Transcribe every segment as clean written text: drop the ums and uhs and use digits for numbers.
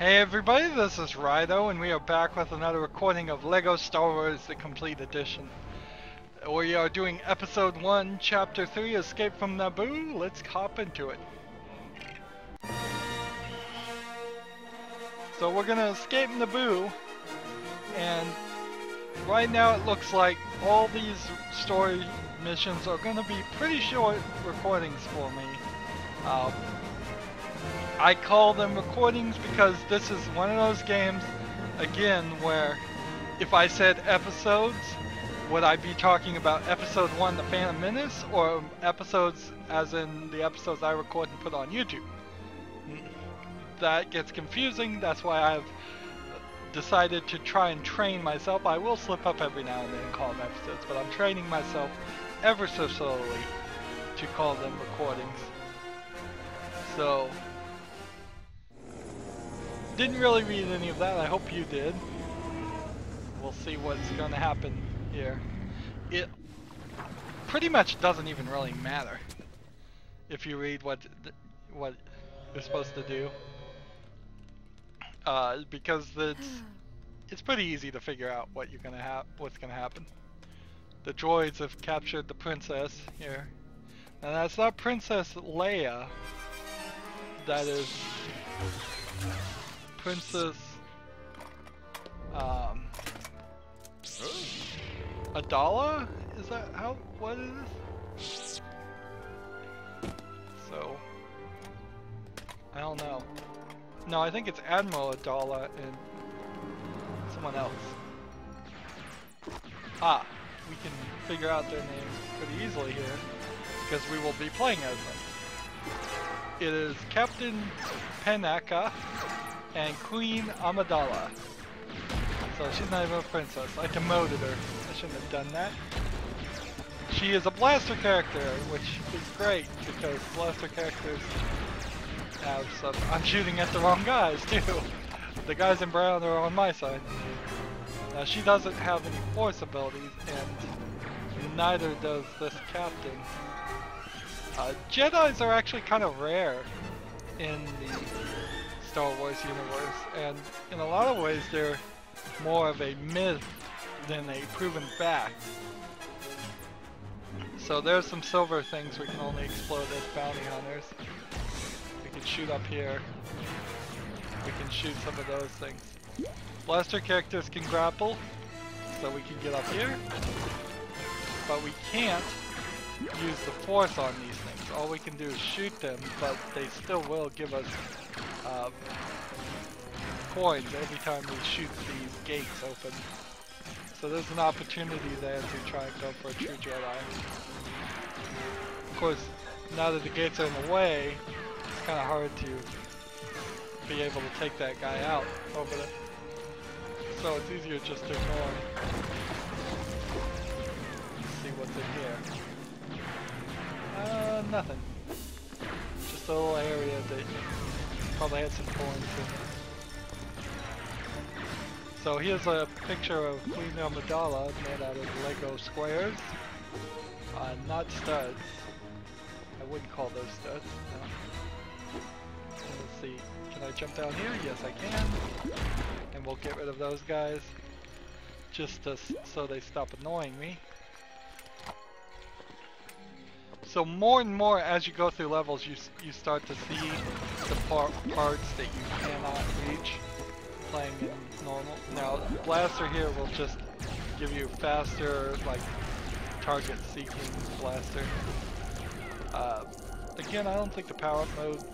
Hey everybody, this is Rydo, and we are back with another recording of LEGO Star Wars The Complete Edition. We are doing Episode 1, Chapter 3, Escape from Naboo. Let's hop into it. So we're gonna escape Naboo, and right now it looks like all these story missions are gonna be pretty short recordings for me. I call them recordings because this is one of those games, again, where if I said episodes, would I be talking about episode 1, The Phantom Menace, or episodes as in the episodes I record and put on YouTube? That gets confusing. That's why I've decided to try and train myself. I will slip up every now and then and call them episodes, but I'm training myself ever so slowly to call them recordings. So didn't really read any of that. I hope you did. We'll see what's going to happen here. It pretty much doesn't even really matter if you read what you're supposed to do, because it's pretty easy to figure out what you're gonna what's gonna happen. The droids have captured the princess here. Now that's not Princess Leia. That is Princess Adala? Is that what is this? So I don't know. No, I think it's Admiral Adala and someone else. Ah, we can figure out their names pretty easily here because we will be playing as them. It is Captain Panaka and Queen Amidala. So she's not even a princess. I demoted her. I shouldn't have done that. She is a blaster character, which is great because blaster characters have some... I'm shooting at the wrong guys too. The guys in brown are on my side. Now she doesn't have any force abilities, and neither does this captain. Jedis are actually kind of rare in the Star Wars universe, and in a lot of ways they're more of a myth than a proven fact. So there's some silver things we can only explode as bounty hunters. We can shoot up here. We can shoot some of those things. Blaster characters can grapple, so we can get up here. But we can't use the force on these things. All we can do is shoot them, but they still will give us coins every time we shoot these gates open. So there's an opportunity there to try and go for a true Jedi. Of course, now that the gates are in the way, it's kind of hard to be able to take that guy out over there. So it's easier just to ignore him. Let's see what's in here. Nothing. Just a little area that probably had some coins in it. So here's a picture of Queen Amidala made out of Lego squares, not studs. I wouldn't call those studs. No. Let's see. Can I jump down here? Yes, I can. And we'll get rid of those guys, just so they stop annoying me. So more and more as you go through levels, you start to see the parts that you cannot reach playing in normal. Now, blaster here will just give you faster, like, target seeking blaster. Again, I don't think the power-up mode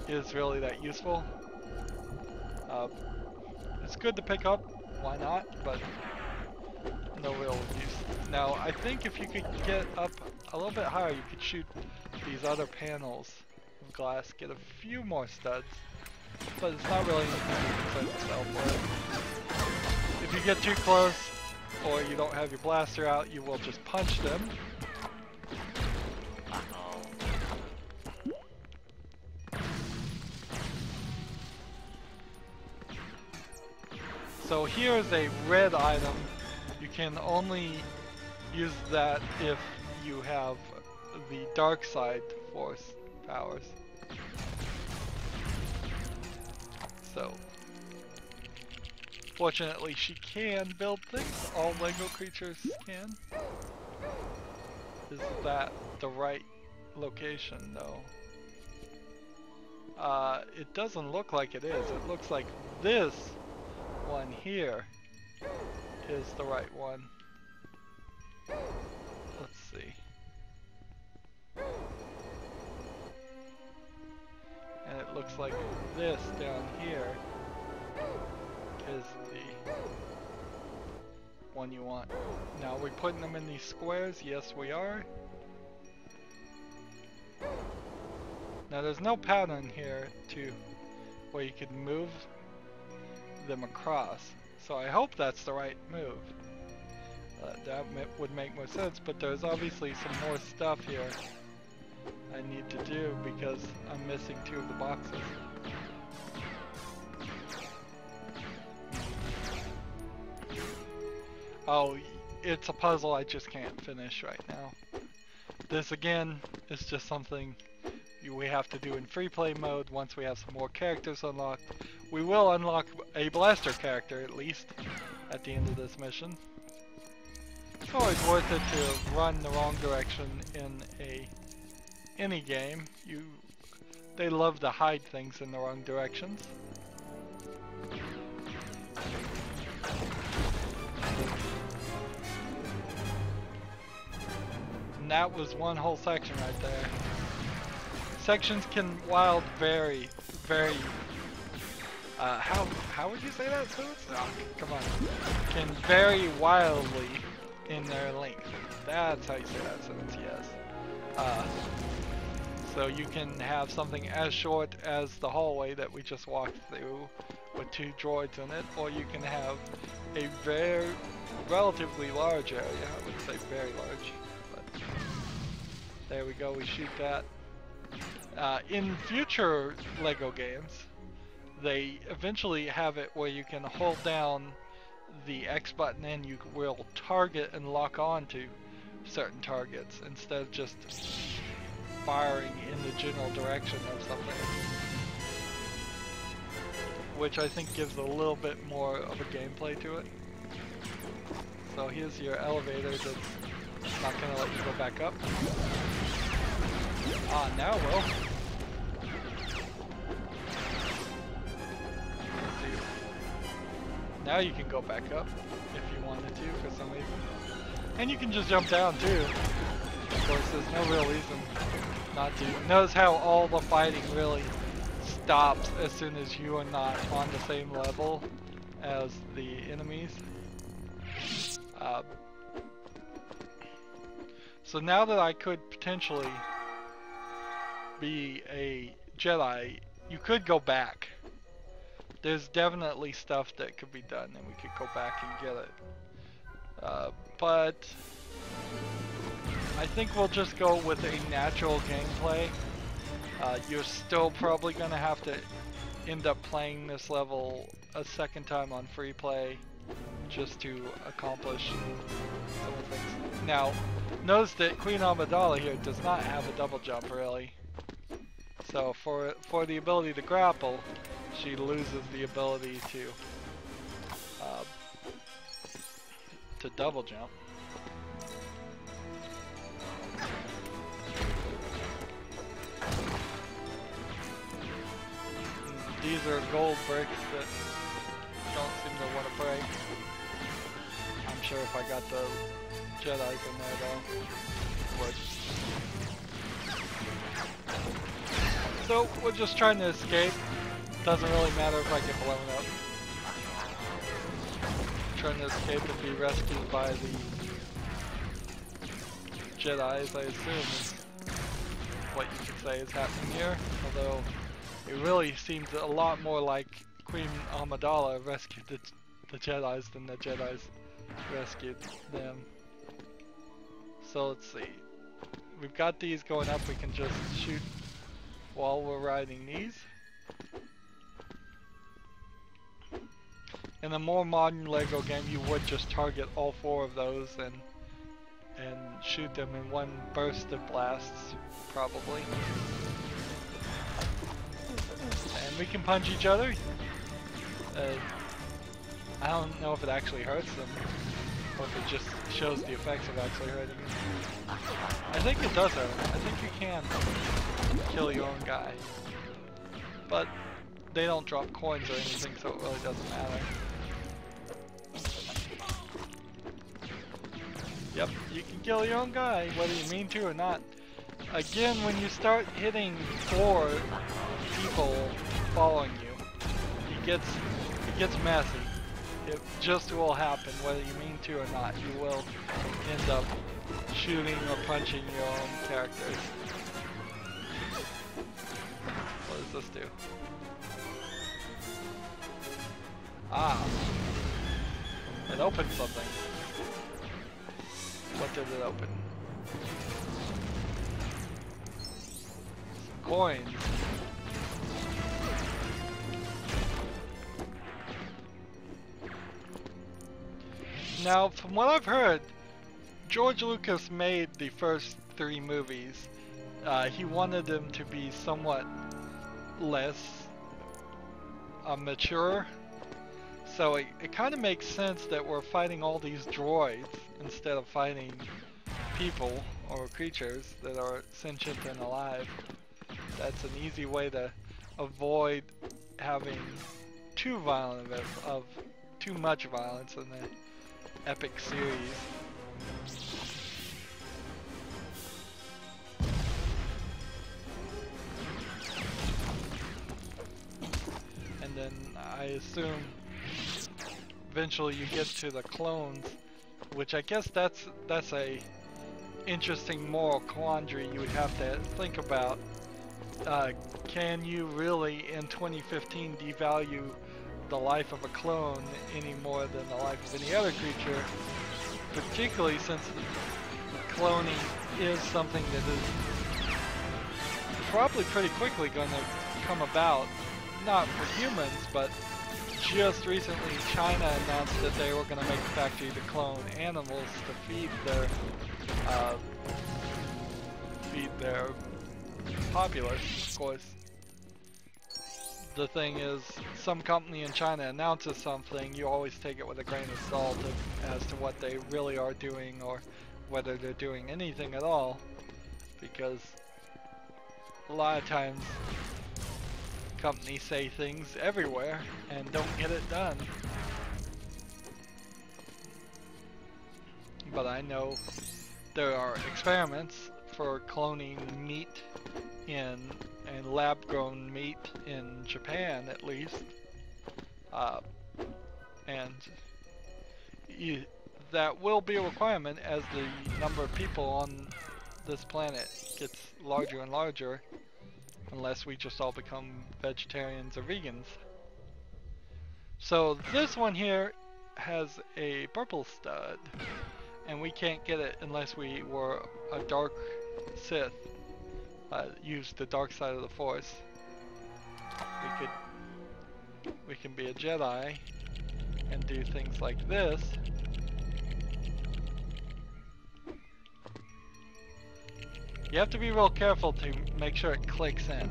is really that useful. It's good to pick up, why not, but no real use. Now, I think if you could get up a little bit higher, you could shoot these other panels of glass, get a few more studs. But it's not really anything you can set yourself for. If you get too close, or you don't have your blaster out, you will just punch them. So here's a red item. You can only use that if you have the dark side force powers. So Fortunately, she can build things. All Lego creatures can. Is that the right location, though? It doesn't look like it is. It looks like this one here is the right one. Let's see. And it looks like this down here is the one you want. Now, are we putting them in these squares? Yes, we are. Now, there's no pattern here to where you could move them across. So I hope that's the right move. That would make more sense, but there's obviously some more stuff here I need to do because I'm missing 2 of the boxes. Oh, it's a puzzle I just can't finish right now. This again is just something we have to do in free play mode once we have some more characters unlocked. We will unlock a blaster character at least at the end of this mission. It's always worth it to run the wrong direction in any game. They love to hide things in the wrong directions. And that was one whole section right there. Sections can vary. How would you say that, Suits? Oh, come on. Can vary wildly in their length. That's how you say that, Suits, yes. So you can have something as short as the hallway that we just walked through with 2 droids in it, or you can have a relatively large area. I wouldn't say very large, but there we go, we shoot that. In future LEGO games, they eventually have it where you can hold down the X button and you will target and lock on to certain targets instead of just firing in the general direction of something, which I think gives a little bit more of a gameplay to it. So here's your elevator that's not going to let you go back up. Ah, now it will. Now you can go back up if you wanted to for some reason. And you can just jump down too. Of course, there's no real reason not to. Notice how all the fighting really stops as soon as you are not on the same level as the enemies. So now that I could potentially be a Jedi, you could go back. There's definitely stuff that could be done and we could go back and get it. But I think we'll just go with a natural gameplay. You're still probably going to have to end up playing this level a second time on free play just to accomplish some of the things. Now, notice that Queen Amidala here does not have a double jump really. So for the ability to grapple, she loses the ability to double jump. These are gold bricks that don't seem to want to break. I'm sure if I got the Jedis in there though, it would. So we're just trying to escape. Doesn't really matter if I get blown up. Trying to escape and be rescued by the Jedis, I assume is what you could say is happening here. Although it really seems a lot more like Queen Amidala rescued the Jedis than the Jedis rescued them. So let's see. We've got these going up, we can just shoot while we're riding these. In a more modern LEGO game, you would just target all 4 of those and shoot them in one burst of blasts, probably. And we can punch each other. I don't know if it actually hurts them, or if it just shows the effects of actually hurting them. I think it does hurt. I think you can kill your own guy. But they don't drop coins or anything, so it really doesn't matter. Yep, you can kill your own guy, whether you mean to or not. Again, when you start hitting 4 people following you, it gets messy. It just will happen, whether you mean to or not. You will end up shooting or punching your own characters. What does this do? Ah, it opened something. What did it open? Some coins. Now, from what I've heard, George Lucas made the first 3 movies. He wanted them to be somewhat less mature. So it kind of makes sense that we're fighting all these droids instead of fighting people or creatures that are sentient and alive. That's an easy way to avoid having too violent of too much violence in the epic series. And then I assume eventually you get to the clones, which I guess that's a interesting moral quandary you would have to think about. Can you really in 2015 devalue the life of a clone any more than the life of any other creature, particularly since cloning is something that is probably pretty quickly going to come about, not for humans, but just recently China announced that they were going to make a factory to clone animals to feed their populace. Of course, the thing is, some company in China announces something, you always take it with a grain of salt as to what they really are doing or whether they're doing anything at all, because a lot of times companies say things everywhere and don't get it done. But I know there are experiments for cloning meat and lab-grown meat in Japan, at least, and that will be a requirement as the number of people on this planet gets larger and larger, unless we just all become vegetarians or vegans. So this one here has a purple stud, and we can't get it unless we were a dark Sith, use the dark side of the Force. We can be a Jedi and do things like this. You have to be real careful to make sure it clicks in.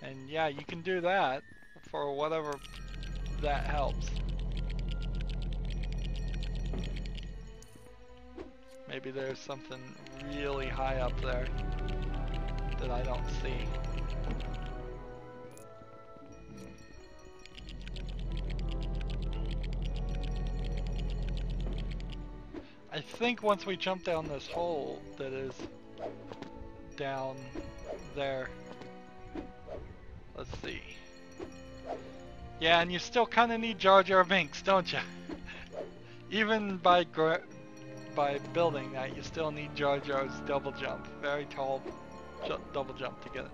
And yeah, you can do that for whatever that helps. Maybe there's something really high up there that I don't see. I think once we jump down this hole that is down there, let's see. Yeah, and you still kind of need Jar Jar Binks, don't you? Even by building that, you still need Jar Jar's double jump, very tall double jump to get it.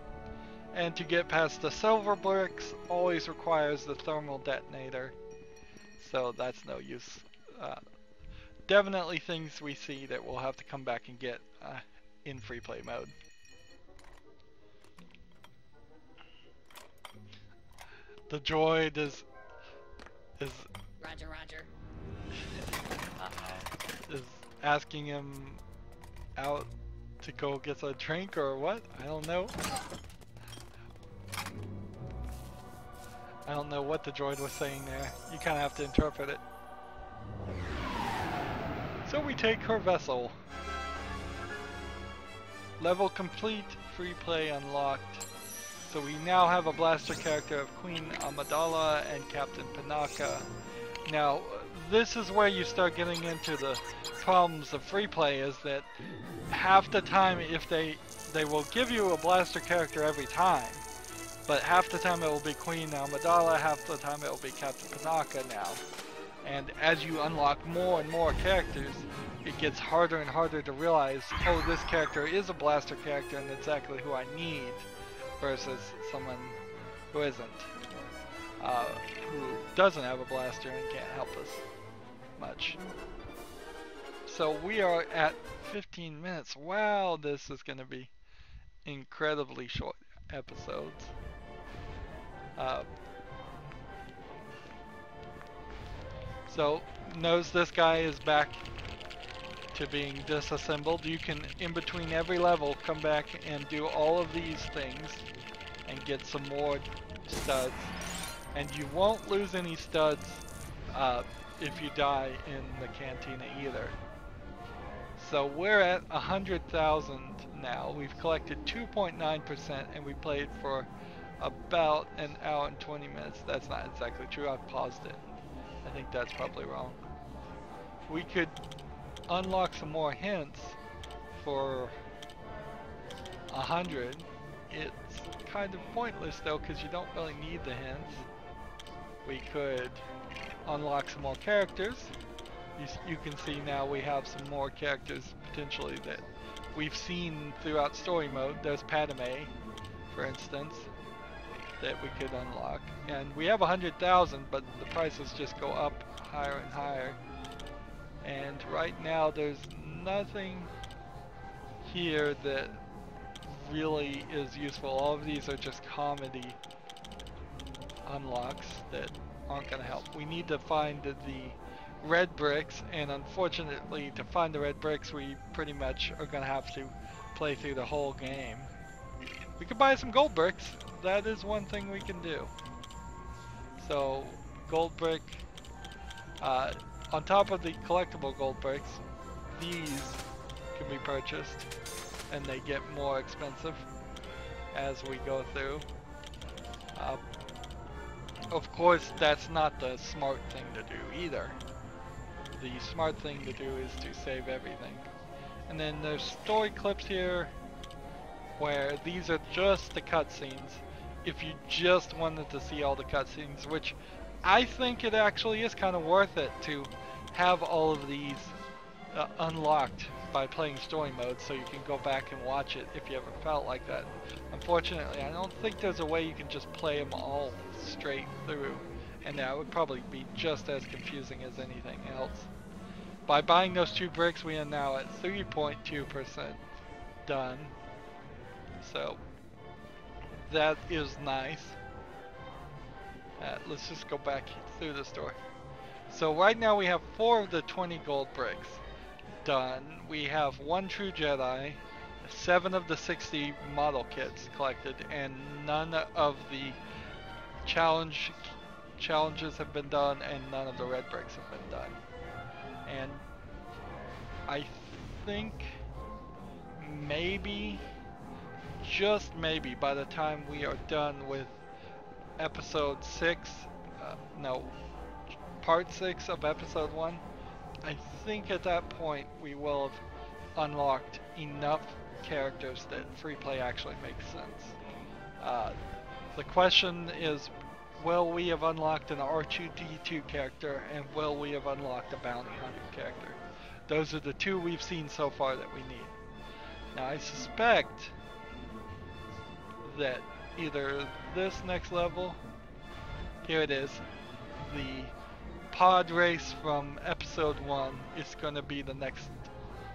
And to get past the silver bricks always requires the thermal detonator, so that's no use. Definitely things we see that we'll have to come back and get in free play mode. The droid is Roger, Roger. is asking him out to go get a drink or what? I don't know. I don't know what the droid was saying there. You kind of have to interpret it. So we take her vessel. Level complete, free play unlocked. So we now have a blaster character of Queen Amidala and Captain Panaka. Now, this is where you start getting into the problems of free play, is that half the time if they will give you a blaster character every time, but half the time it will be Queen Amidala, half the time it will be Captain Panaka now. And as you unlock more and more characters, it gets harder and harder to realize, oh, this character is a blaster character and exactly who I need, versus someone who isn't, who doesn't have a blaster and can't help us much. So we are at 15 minutes. Wow, this is going to be incredibly short episodes. So notice this guy is back to being disassembled. You can, in between every level, come back and do all of these things and get some more studs. And you won't lose any studs if you die in the cantina either. So we're at 100,000 now. We've collected 2.9% and we played for about an hour and 20 minutes. That's not exactly true. I've paused it. I think that's probably wrong. We could unlock some more hints for 100. It's kind of pointless though, because you don't really need the hints. We could unlock some more characters. You can see now we have some more characters potentially that we've seen throughout story mode. There's Padme, for instance, that we could unlock. And we have 100,000, but the prices just go up higher and higher. And right now there's nothing here that really is useful. All of these are just comedy unlocks that aren't going to help. We need to find the red bricks, and unfortunately to find the red bricks we pretty much are going to have to play through the whole game. We could buy some gold bricks. That is one thing we can do. So gold brick, on top of the collectible gold bricks, these can be purchased and they get more expensive as we go through. Of course, that's not the smart thing to do either. The smart thing to do is to save everything. And then there's story clips here where these are just the cutscenes. If you just wanted to see all the cutscenes, which I think it actually is kind of worth it to have all of these unlocked by playing story mode, so you can go back and watch it if you ever felt like that. Unfortunately, I don't think there's a way you can just play them all straight through, and that would probably be just as confusing as anything else. By buying those 2 bricks, we are now at 3.2% done. So that is nice. Let's just go back through the store. So right now we have 4 of the 20 gold bricks done. We have 1 true Jedi, 7 of the 60 model kits collected, and none of the challenges have been done, and none of the red bricks have been done. And I think maybe, just maybe, by the time we are done with episode 6, part 6 of episode 1, I think at that point we will have unlocked enough characters that free play actually makes sense. The question is, will we have unlocked an R2-D2 character, and will we have unlocked a bounty hunter character? Those are the 2 we've seen so far that we need. Now I suspect that either this next level, here it is, the pod race from episode 1 is going to be the next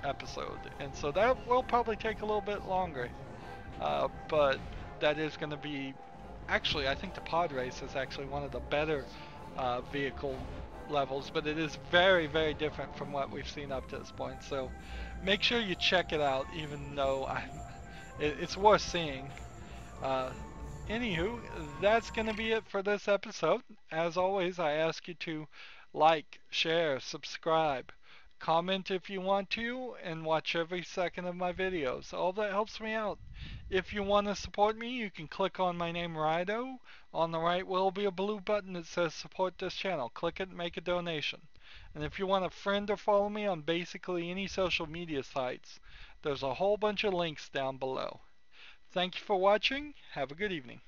episode, and so that will probably take a little bit longer, but that is going to be, actually I think the pod race is actually one of the better vehicle levels, but it is very, very different from what we've seen up to this point, so make sure you check it out, even though it's worth seeing. Anywho, that's going to be it for this episode. As always, I ask you to like, share, subscribe, comment if you want to, and watch every second of my videos. All that helps me out. If you want to support me, you can click on my name, Rydo. On the right will be a blue button that says support this channel. Click it and make a donation. And if you want to friend or follow me on basically any social media sites, there's a whole bunch of links down below. Thank you for watching. Have a good evening.